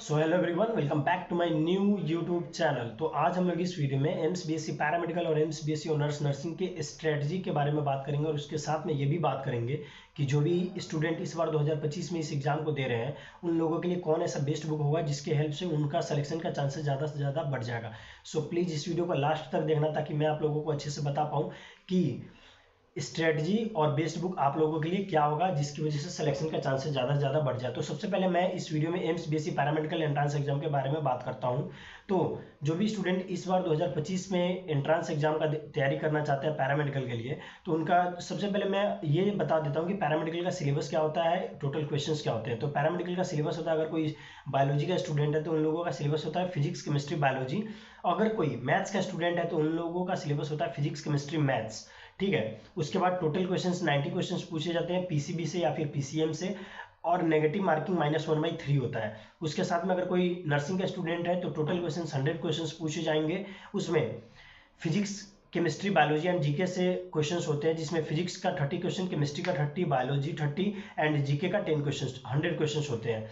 So hello everyone, welcome back to my new YouTube channel. तो आज हम लोग इस वीडियो में एम्स बीएससी पैरामेडिकल और एम्स बीएससी ऑनर्स नर्सिंग के स्ट्रेटजी के बारे में बात करेंगे और उसके साथ में ये भी बात करेंगे कि जो भी स्टूडेंट इस बार 2025 में इस एग्जाम को दे रहे हैं उन लोगों के लिए कौन ऐसा बेस्ट बुक होगा जिसके हेल्प से उनका सिलेक्शन का चांसेस ज़्यादा से ज़्यादा बढ़ जाएगा। सो प्लीज़ इस वीडियो को लास्ट तक देखना ताकि मैं आप लोगों को अच्छे से बता पाऊँ कि स्ट्रेटजी और बेस्ट बुक आप लोगों के लिए क्या होगा जिसकी वजह से सिलेक्शन का चांसेस ज़्यादा से ज़्यादा बढ़ जाए। तो सबसे पहले मैं इस वीडियो में AIIMS BSc paramedical entrance exam के बारे में बात करता हूं। तो जो भी स्टूडेंट इस बार 2025 में एंट्रांस एग्जाम का तैयारी करना चाहते हैं पैरामेडिकल के लिए, तो उनका सबसे पहले मैं ये बता देता हूँ कि पैरामेडिकल का सिलेबस क्या होता है, टोटल क्वेश्चंस क्या होते हैं। तो पैरामेडिकल का सिलेबस होता है, अगर कोई बायोलॉजी का स्टूडेंट है तो उन लोगों का सिलेबस होता है फिजिक्स केमिस्ट्री बायोलॉजी। अगर कोई मैथ्स का स्टूडेंट है तो उन लोगों का सिलेबस होता है फिजिक्स केमिस्ट्री मैथ्स। ठीक है। उसके बाद टोटल क्वेश्चंस 90 क्वेश्चंस पूछे जाते हैं पीसीबी से या फिर पीसीएम से, और नेगेटिव मार्किंग -1/3 होता है। उसके साथ में अगर कोई नर्सिंग का स्टूडेंट है तो टोटल क्वेश्चंस 100 क्वेश्चंस पूछे जाएंगे। उसमें physics chemistry biology and GK से क्वेश्चंस होते हैं, जिसमें फिजिक्स का 30 क्वेश्चन, केमिस्ट्री का 30, बायोलॉजी 30 एंड जीके का 10 क्वेश्चन, 100 क्वेश्चन होते हैं।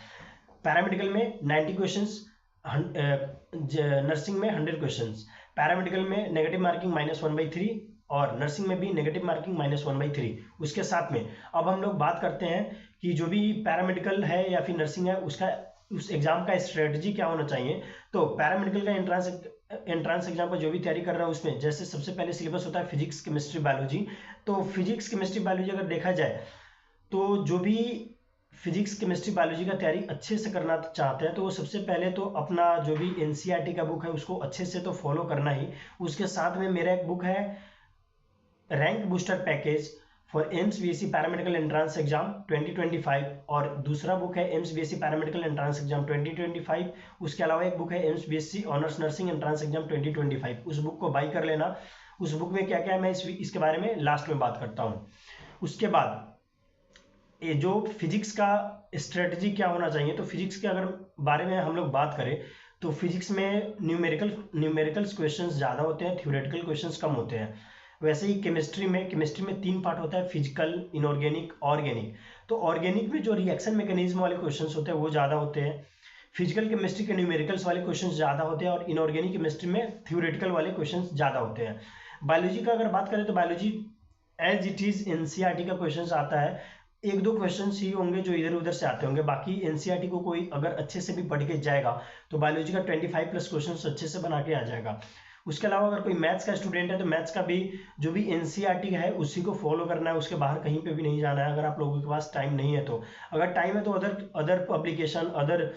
पैरामेडिकल में 90 क्वेश्चंस, नर्सिंग में 100 क्वेश्चंस, पैरामेडिकल में नेगेटिव मार्किंग -1/3 और नर्सिंग में भी नेगेटिव मार्किंग -1/3। उसके साथ में अब हम लोग बात करते हैं कि जो भी पैरामेडिकल है या फिर नर्सिंग है उसका उस एग्जाम का स्ट्रेटजी क्या होना चाहिए। तो पैरामेडिकल का एंट्रांस एग्जाम का जो भी तैयारी कर रहा है उसमें जैसे सबसे पहले सिलेबस होता है फिजिक्स केमिस्ट्री बायोलॉजी। तो फिजिक्स केमिस्ट्री बायोलॉजी अगर देखा जाए तो जो भी फिजिक्स केमिस्ट्री बायोलॉजी का तैयारी अच्छे से करना चाहते हैं तो वो सबसे पहले तो अपना जो भी एनसीईआरटी का बुक है उसको अच्छे से तो फॉलो करना ही। उसके साथ में मेरा एक बुक है rank booster package for AIIMS BSc paramedical entrance exam 2025, और दूसरा बुक है AIIMS BSc paramedical entrance exam 2025। उसके अलावा एक बुक है AIIMS BSc honours nursing entrance exam 2025। उस बुक को बाई कर लेना। उस बुक में क्या क्या है मैं इसके बारे में लास्ट में बात करता हूँ। उसके बाद ये जो फिजिक्स का स्ट्रेटजी क्या होना चाहिए, तो फिजिक्स के अगर बारे में हम लोग बात करें तो फिजिक्स में न्यूमेरिकल्स क्वेश्चंस ज़्यादा होते हैं, थ्योरेटिकल क्वेश्चंस कम होते हैं। वैसे ही केमिस्ट्री में 3 पार्ट होता है, फिजिकल, इनऑर्गेनिक, ऑर्गेनिक। तो ऑर्गेनिक में जो रिएक्शन मैकेनिज्म वाले क्वेश्चंस होते हैं वो ज़्यादा होते हैं। फिजिकल केमिस्ट्री के न्यूमेरिकल्स वाले क्वेश्चंस ज़्यादा होते हैं और इनऑर्गेनिक केमिस्ट्री में थ्योरेटिकल वाले क्वेश्चंस ज़्यादा होते हैं। बायोलॉजी का अगर बात करें तो biology as it is NCERT का क्वेश्चन आता है, 1-2 क्वेश्चन ही होंगे जो इधर उधर से आते होंगे। बाकी एनसीईआरटी को कोई अगर अच्छे से भी पढ़ के जाएगा तो बायोलॉजी का 25+ क्वेश्चन अच्छे से बना के आ जाएगा। उसके अलावा अगर कोई मैथ्स का स्टूडेंट है तो मैथ्स का भी जो भी एनसीईआरटी है उसी को फॉलो करना है, उसके बाहर कहीं पे भी नहीं जाना है। अगर आप लोगों के पास टाइम नहीं है तो, अगर टाइम है तो अदर पब्लिकेशन, अदर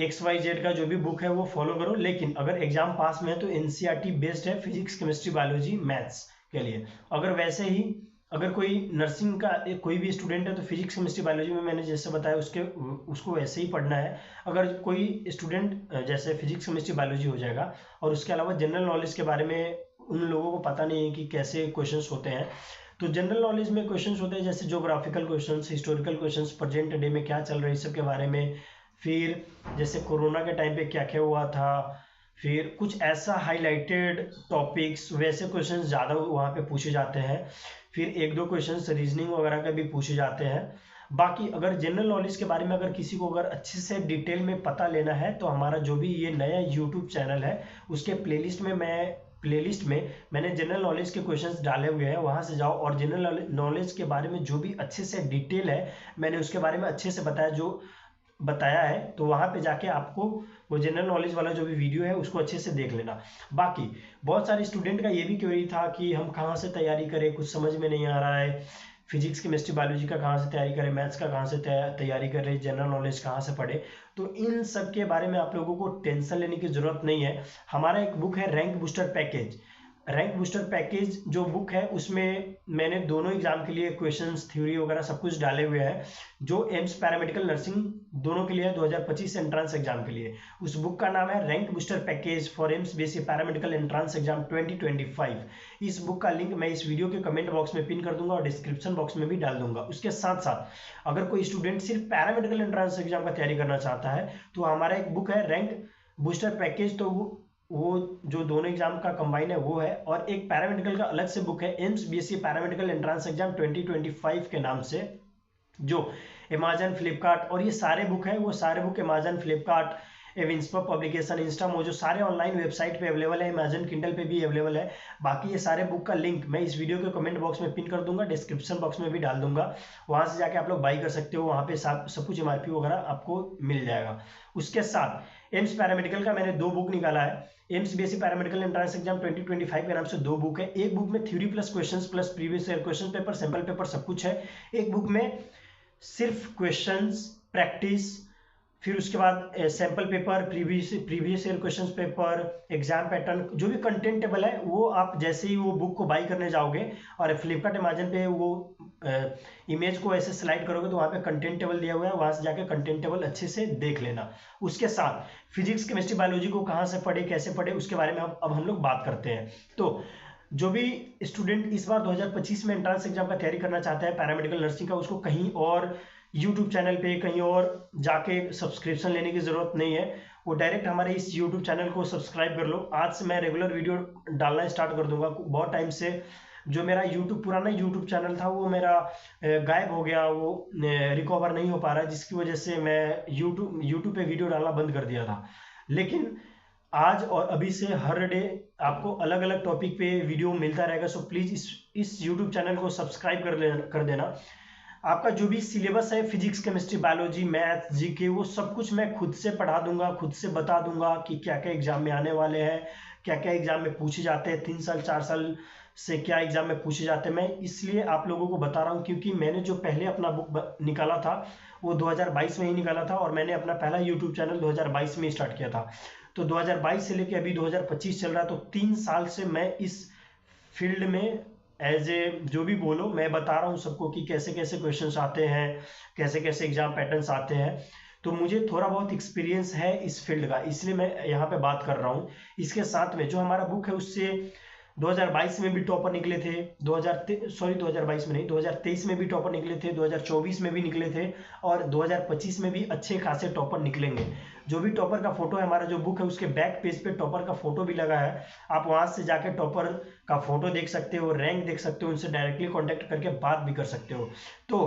XYZ का जो भी बुक है वो फॉलो करो। लेकिन अगर एग्जाम पास में है तो एनसीईआरटी बेस्ड है फिजिक्स केमिस्ट्री बायोलॉजी मैथ्स के लिए। अगर वैसे ही अगर कोई नर्सिंग का कोई भी स्टूडेंट है तो फिजिक्स केमिस्ट्री बायोलॉजी में मैंने जैसे बताया उसको वैसे ही पढ़ना है। अगर कोई स्टूडेंट जैसे फिजिक्स केमिस्ट्री बायोलॉजी हो जाएगा और उसके अलावा जनरल नॉलेज के बारे में उन लोगों को पता नहीं है कि कैसे क्वेश्चंस होते हैं, तो जनरल नॉलेज में क्वेश्चंस होते हैं जैसे geographical questions, historical questions, present day में क्या चल रहा है इस सब के बारे में। फिर जैसे कोरोना के टाइम पे क्या क्या हुआ था, फिर कुछ ऐसा हाईलाइटेड टॉपिक्स, वैसे क्वेश्चंस ज़्यादा वहाँ पे पूछे जाते हैं। फिर 1-2 क्वेश्चंस रीजनिंग वगैरह का भी पूछे जाते हैं। बाकी अगर जनरल नॉलेज के बारे में अगर किसी को अगर अच्छे से डिटेल में पता लेना है तो हमारा जो भी ये नया यूट्यूब चैनल है उसके प्लेलिस्ट में मैंने जनरल नॉलेज के क्वेश्चंस डाले हुए हैं, वहाँ से जाओ और जनरल नॉलेज के बारे में जो भी अच्छे से डिटेल है मैंने उसके बारे में अच्छे से बताया है। तो वहाँ पे जाके आपको वो जनरल नॉलेज वाला जो भी वीडियो है उसको अच्छे से देख लेना। बाकी बहुत सारे स्टूडेंट का ये भी क्वेरी था कि हम कहाँ से तैयारी करें, कुछ समझ में नहीं आ रहा है, फिजिक्स केमिस्ट्री बायोलॉजी का कहाँ से तैयारी करें, मैथ्स का कहाँ से तैयारी करें, जनरल नॉलेज कहाँ से पढ़े। तो इन सब के बारे में आप लोगों को टेंशन लेने की ज़रूरत नहीं है। हमारा एक बुक है rank booster package. Rank booster package जो बुक है उसमें मैंने दोनों एग्जाम के लिए क्वेश्चंस, थ्योरी वगैरह सब कुछ डाले हुए हैं, जो एम्स पैरामेडिकल नर्सिंग दोनों के लिए है 2025 एंट्रांस एग्जाम के लिए। उस बुक का नाम है rank booster package for AIIMS BSc paramedical entrance exam 2025। इस बुक का लिंक मैं इस वीडियो के कमेंट बॉक्स में पिन कर दूंगा और डिस्क्रिप्शन बॉक्स में भी डाल दूंगा। उसके साथ साथ अगर कोई स्टूडेंट सिर्फ पैरामेडिकल एंट्रांस एग्जाम का तैयारी करना चाहता है तो हमारा एक बुक है रैंक बूस्टर पैकेज, तो वो जो दोनों एग्जाम का कंबाइन है वो है। और एक पैरामेडिकल का अलग से बुक है AIIMS BSc paramedical entrance exam 2025 के नाम से, जो अमेजन, फ्लिपकार्ट, और ये सारे बुक हैं, वो सारे बुक अमेजन, फ्लिपकार्ट, विंस्पर पब्लिकेशन, इंस्टामोजो, सारे ऑनलाइन वेबसाइट पे अवेलेबल है, अमेजन किंडल पे भी अवेलेबल है। बाकी ये सारे बुक का लिंक मैं इस वीडियो के कमेंट बॉक्स में पिन कर दूंगा, डिस्क्रिप्शन बॉक्स में भी डाल दूंगा, वहां से जाके आप लोग बाई कर सकते हो, वहां पे सब कुछ एमआरपी वगैरह आपको मिल जाएगा। उसके साथ एम्स पैरामेडिकल का मैंने 2 बुक निकाला है, AIIMS BSc paramedical entrance exam 2025 के नाम से 2 बुक है। एक बुक में theory plus questions plus previous year question paper, sample paper सब कुछ है। एक बुक में सिर्फ क्वेश्चंस, प्रैक्टिस, फिर उसके बाद sample paper, previous year questions paper, exam pattern, जो भी कंटेंट टेबल है वो आप जैसे ही वो बुक को बाई करने जाओगे और फ्लिपकार्ट अमेजन पे वो इमेज को ऐसे स्लाइड करोगे तो वहाँ पे कंटेंट टेबल दिया हुआ है, वहाँ से जाके कंटेंट टेबल अच्छे से देख लेना। उसके साथ फिजिक्स, केमिस्ट्री, बायोलॉजी को कहाँ से पढ़े, कैसे पढ़े, उसके बारे में अब हम लोग बात करते हैं। तो जो भी स्टूडेंट इस बार 2025 में एंट्रेंस एग्जाम का तैयारी करना चाहता है पैरामेडिकल नर्सिंग का, उसको कहीं और यूट्यूब चैनल पे कहीं और जाके सब्सक्रिप्शन लेने की ज़रूरत नहीं है, वो डायरेक्ट हमारे इस यूट्यूब चैनल को सब्सक्राइब कर लो। आज से मैं रेगुलर वीडियो डालना स्टार्ट कर दूंगा। बहुत टाइम से जो मेरा पुराना यूट्यूब चैनल था वो मेरा गायब हो गया, वो रिकवर नहीं हो पा रहा, जिसकी वजह से मैं यूट्यूब पे वीडियो डालना बंद कर दिया था। लेकिन आज और अभी से हर डे आपको अलग अलग टॉपिक पे वीडियो मिलता रहेगा। सो प्लीज़ इस यूट्यूब चैनल को सब्सक्राइब कर देना। आपका जो भी सिलेबस है physics, chemistry, biology, math, GK, वो सब कुछ मैं खुद से पढ़ा दूंगा, खुद से बता दूंगा कि क्या क्या एग्जाम में आने वाले हैं, क्या क्या एग्जाम में पूछे जाते हैं, 3 साल 4 साल से क्या एग्जाम में पूछे जाते हैं। मैं इसलिए आप लोगों को बता रहा हूँ क्योंकि मैंने जो पहले अपना बुक निकाला था वो 2022 में ही निकाला था और मैंने अपना पहला यूट्यूब चैनल 2022 में स्टार्ट किया था। तो 2022 से लेकर अभी 2025 चल रहा है, तो 3 साल से मैं इस फील्ड में एज ए जो भी बोलो मैं बता रहा हूँ सबको कि कैसे कैसे क्वेश्चंस आते हैं, कैसे कैसे एग्जाम पैटर्न्स आते हैं। तो मुझे थोड़ा बहुत एक्सपीरियंस है इस फील्ड का, इसलिए मैं यहाँ पे बात कर रहा हूँ। इसके साथ में जो हमारा बुक है उससे 2022 में भी टॉपर निकले थे, 2022 में नहीं, 2023 में भी टॉपर निकले थे, 2024 में भी निकले थे और 2025 में भी अच्छे खासे टॉपर निकलेंगे। जो भी टॉपर का फोटो है, हमारा जो बुक है उसके बैक पेज पे टॉपर का फोटो भी लगा है, आप वहां से जाके टॉपर का फोटो देख सकते हो, रैंक देख सकते हो, उनसे डायरेक्टली कॉन्टेक्ट करके बात भी कर सकते हो। तो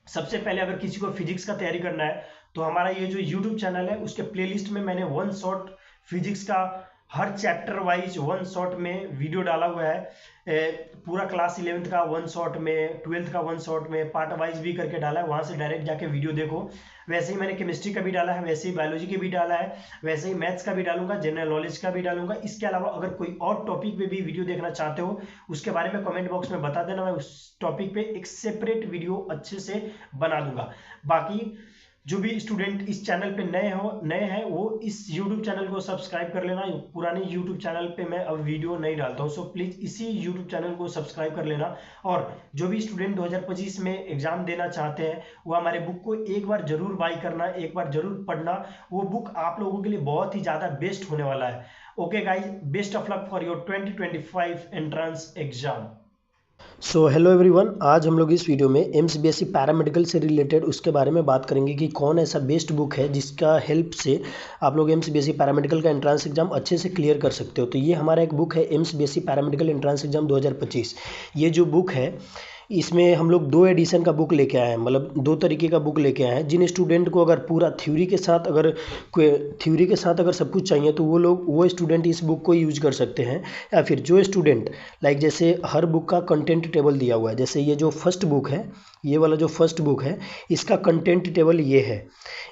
सबसे पहले अगर किसी को फिजिक्स का तैयारी करना है तो हमारा ये जो यूट्यूब चैनल है उसके प्लेलिस्ट में मैंने 1 शॉट फिजिक्स का हर चैप्टर वाइज 1 शॉट में वीडियो डाला हुआ है। पूरा क्लास 11th का 1 शॉट में, 12th का 1 शॉट में, पार्ट वाइज भी करके डाला है, वहां से डायरेक्ट जाके वीडियो देखो। वैसे ही मैंने केमिस्ट्री का भी डाला है, वैसे ही बायोलॉजी का भी डाला है, वैसे ही मैथ्स का भी डालूंगा, जनरल नॉलेज का भी डालूंगा। इसके अलावा अगर कोई और टॉपिक पे भी वीडियो देखना चाहते हो उसके बारे में कमेंट बॉक्स में बता देना, मैं उस टॉपिक पे एक सेपरेट वीडियो अच्छे से बना दूंगा। बाकी जो भी स्टूडेंट इस चैनल पे नए हैं वो इस YouTube चैनल को सब्सक्राइब कर लेना। पुराने YouTube चैनल पे मैं अब वीडियो नहीं डालता हूँ, सो प्लीज इसी YouTube चैनल को सब्सक्राइब कर लेना। और जो भी स्टूडेंट 2025 में एग्जाम देना चाहते हैं वो हमारे बुक को एक बार जरूर बाई करना, एक बार जरूर पढ़ना। वो बुक आप लोगों के लिए बहुत ही ज्यादा बेस्ट होने वाला है। Okay guys, best of luck for your 2025 entrance exam. So hello everyone, आज हम लोग इस वीडियो में एम्स बीएससी पैरामेडिकल से रिलेटेड उसके बारे में बात करेंगे कि कौन ऐसा बेस्ट बुक है जिसका हेल्प से आप लोग एम्स बीएससी पैरामेडिकल का एंट्रेंस एग्जाम अच्छे से क्लियर कर सकते हो। तो ये हमारा एक बुक है AIIMS BSc paramedical entrance exam 2025। ये जो बुक है इसमें हम लोग 2 एडिशन का बुक लेके आए हैं, मतलब 2 तरीके का बुक लेके आए हैं। जिन स्टूडेंट को अगर पूरा थ्योरी के साथ अगर सब कुछ चाहिए तो वो स्टूडेंट इस बुक को यूज कर सकते हैं। या फिर जो स्टूडेंट लाइक जैसे हर बुक का कंटेंट टेबल दिया हुआ है, जैसे ये जो फर्स्ट बुक है, ये वाला जो फर्स्ट बुक है इसका कंटेंट टेबल ये है।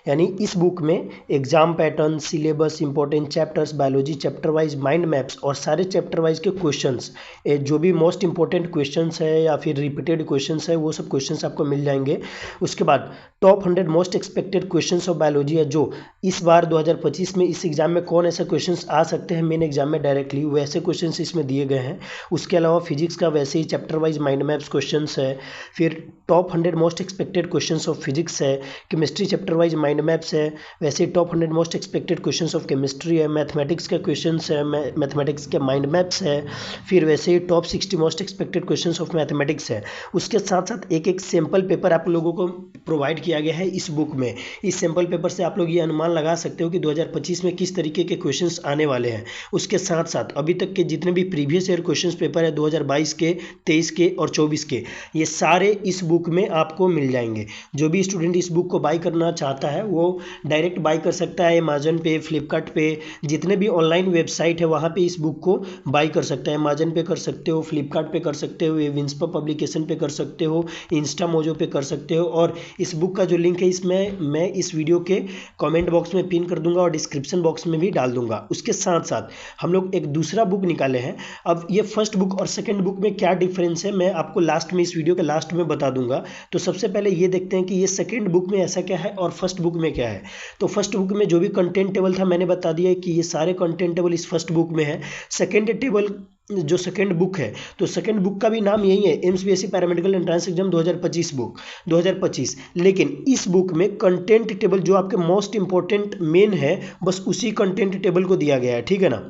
यानी इस बुक में exam pattern, syllabus, important chapters, biology chapter wise mind maps और सारे चैप्टर वाइज के क्वेश्चंस, जो भी मोस्ट इंपॉर्टेंट क्वेश्चंस है या फिर रिपीटेड क्वेश्चंस है वो सब क्वेश्चंस आपको मिल जाएंगे। उसके बाद top 100 most expected questions of biology है, जो इस बार 2025 में इस एग्जाम में कौन ऐसे क्वेश्चंस आ सकते हैं मेन एग्जाम में डायरेक्टली, वैसे क्वेश्चंस इसमें दिए गए हैं। उसके अलावा फिजिक्स का वैसे ही chapter wise mind maps questions है। फिर top 100 most expected questions of physics है। Chemistry chapter wise mind maps है। वैसे ही top 100 most expected questions of chemistry है। मैथमेटिक्स के क्वेश्चंस है, मैथमेटिक्स के माइंड मैप्स है। फिर वैसे ही top 60 most expected questions of mathematics है। उसके साथ साथ एक एक सैम्पल पेपर आप लोगों को प्रोवाइड किया गया है इस बुक में। इस सैम्पल पेपर से आप लोग ये अनुमान लगा सकते हो कि 2025 में किस तरीके के क्वेश्चंस आने वाले हैं। उसके साथ साथ अभी तक के जितने भी प्रीवियस ईयर क्वेश्चंस पेपर है 2022 के, 23 के और 24 के, ये सारे इस बुक में आपको मिल जाएंगे। जो भी स्टूडेंट इस बुक को बाई करना चाहता है वो डायरेक्ट बाई कर सकता है अमेजन पे, फ्लिपकार्ट पे, जितने भी ऑनलाइन वेबसाइट है वहाँ पे इस बुक को बाई कर सकता है। अमेजन पे कर सकते हो, फ्लिपकार्ट पे कर सकते हो, विंस्पर पब्लिकेशन पे कर सकते हो, इंस्टा मोजो पे कर सकते हो। और इस बुक का जो लिंक है इसमें मैं इस वीडियो के कमेंट बॉक्स में पिन कर दूंगा और डिस्क्रिप्शन बॉक्स में भी डाल दूंगा। उसके साथ साथ हम लोग एक दूसरा बुक निकाले हैं। अब ये फर्स्ट बुक और सेकंड बुक में क्या डिफरेंस है मैं आपको लास्ट में, इस वीडियो के लास्ट में बता दूंगा। तो सबसे पहले ये देखते हैं कि ये सेकंड बुक में ऐसा क्या है और फर्स्ट बुक में क्या है। तो फर्स्ट बुक में जो भी कंटेंट टेबल था मैंने बता दिया है कि ये सारे कंटेंट टेबल इस फर्स्ट बुक में है। सेकंड टेबल जो सेकंड बुक है, तो सेकंड बुक का भी नाम यही है, AIIMS BSc paramedical entrance exam 2025 book 2025। लेकिन इस बुक में कंटेंट टेबल जो आपके मोस्ट इंपॉर्टेंट मेन है बस उसी कंटेंट टेबल को दिया गया है, ठीक है ना।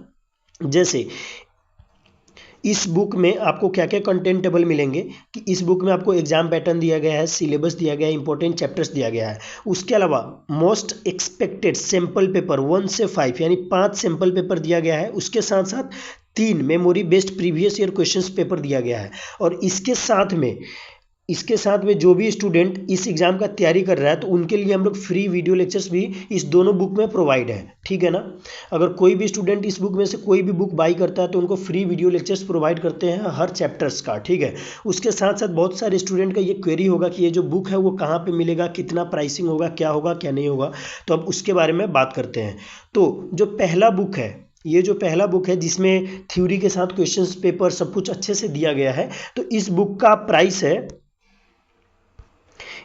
जैसे इस बुक में आपको क्या क्या कंटेंट टेबल मिलेंगे कि इस बुक में आपको एग्जाम पैटर्न दिया गया है, सिलेबस दिया गया है, इंपॉर्टेंट चैप्टर्स दिया गया है। उसके अलावा मोस्ट एक्सपेक्टेड सैंपल पेपर 1 से 5 यानी 5 सैंपल पेपर दिया गया है। उसके साथ साथ 3 memory based previous year questions paper दिया गया है। और इसके साथ में जो भी स्टूडेंट इस एग्ज़ाम का तैयारी कर रहा है तो उनके लिए हम लोग फ्री वीडियो लेक्चर्स भी इस दोनों बुक में प्रोवाइड है, ठीक है ना। अगर कोई भी स्टूडेंट इस बुक में से कोई भी बुक बाई करता है तो उनको फ्री वीडियो लेक्चर्स प्रोवाइड करते हैं हर चैप्टर्स का, ठीक है। उसके साथ साथ बहुत सारे स्टूडेंट का ये क्वेरी होगा कि ये जो बुक है वो कहाँ पर मिलेगा, कितना प्राइसिंग होगा, क्या नहीं होगा। तो अब उसके बारे में बात करते हैं। तो जो पहला बुक है, ये जो पहला बुक है जिसमें थ्योरी के साथ क्वेश्चंस पेपर सब कुछ अच्छे से दिया गया है, तो इस बुक का प्राइस है,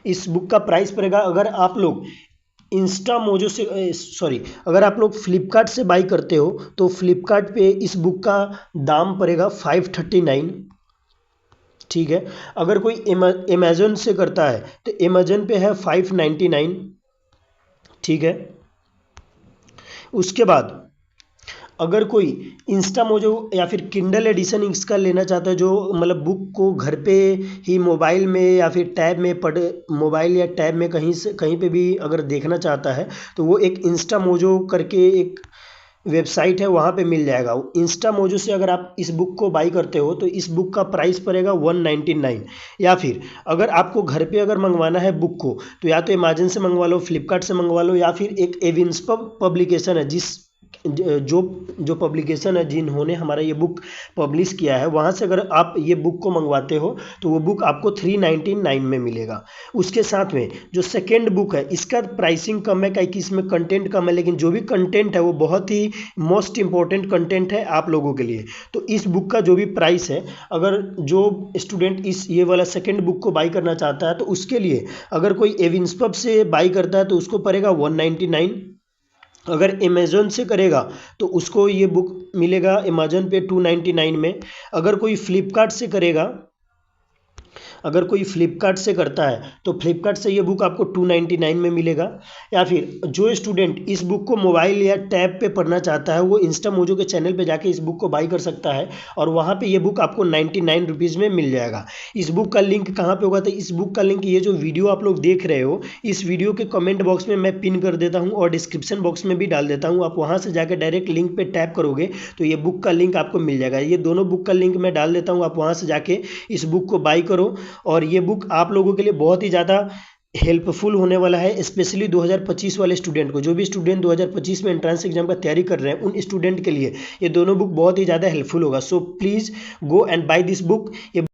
इस बुक का प्राइस पड़ेगा अगर आप लोग इंस्टा मोजो से अगर आप लोग फ्लिपकार्ट से बाई करते हो तो फ्लिपकार्ट पे इस बुक का दाम पड़ेगा 539, ठीक है। अगर कोई अमेजन से करता है तो अमेजन पे है 599, ठीक है। उसके बाद अगर कोई इंस्टा मोजो या फिर किंडल एडिशन इसका लेना चाहता है, जो मतलब बुक को घर पे ही मोबाइल में या फिर टैब में मोबाइल या टैब में कहीं पे भी अगर देखना चाहता है तो वो एक इंस्टा मोजो करके एक वेबसाइट है वहाँ पे मिल जाएगा। इंस्टा मोजो से अगर आप इस बुक को बाई करते हो तो इस बुक का प्राइस पड़ेगा 199। या फिर अगर आपको घर पे अगर मंगवाना है बुक को तो या तो अमेजन से मंगवा लो, फ्लिपकार्ट से मंगवा लो, या फिर एक विंस्पर पब्लिकेशन है जो पब्लिकेशन है जिन्होंने हमारा ये बुक पब्लिश किया है, वहाँ से अगर आप ये बुक को मंगवाते हो तो वो बुक आपको 399 में मिलेगा। उसके साथ में जो सेकेंड बुक है इसका प्राइसिंग कम है क्योंकि इसमें कंटेंट कम है, लेकिन जो भी कंटेंट है वो बहुत ही मोस्ट इंपॉर्टेंट कंटेंट है आप लोगों के लिए। तो इस बुक का जो भी प्राइस है, अगर जो स्टूडेंट ये वाला सेकेंड बुक को बाई करना चाहता है तो उसके लिए अगर कोई एविंस्पब से बाई करता है तो उसको पड़ेगा 199। अगर अमेज़न से करेगा तो उसको ये बुक मिलेगा अमेज़न पे 299 में। अगर कोई फ्लिपकार्ट से करेगा, अगर कोई फ्लिपकार्ट से करता है तो फ्लिपकार्ट से ये बुक आपको 299 में मिलेगा। या फिर जो स्टूडेंट इस बुक को मोबाइल या टैब पे पढ़ना चाहता है वो इंस्टा मोजो के चैनल पे जाके इस बुक को बाई कर सकता है और वहाँ पे ये बुक आपको 99 रुपीज़ में मिल जाएगा। इस बुक का लिंक कहाँ पे होगा, तो इस बुक का लिंक ये जो वीडियो आप लोग देख रहे हो इस वीडियो के कमेंट बॉक्स में मैं पिन कर देता हूँ और डिस्क्रिप्शन बॉक्स में भी डाल देता हूँ। आप वहाँ से जाकर डायरेक्ट लिंक पे टैप करोगे तो ये बुक का लिंक आपको मिल जाएगा। ये दोनों बुक का लिंक मैं डाल देता हूँ, आप वहाँ से जाके इस बुक को बाई करो। और ये बुक आप लोगों के लिए बहुत ही ज़्यादा हेल्पफुल होने वाला है, स्पेशली 2025 वाले स्टूडेंट को। जो भी स्टूडेंट 2025 में एंट्रेंस एग्जाम का तैयारी कर रहे हैं उन स्टूडेंट के लिए ये दोनों बुक बहुत ही ज़्यादा हेल्पफुल होगा। So please go and buy this book.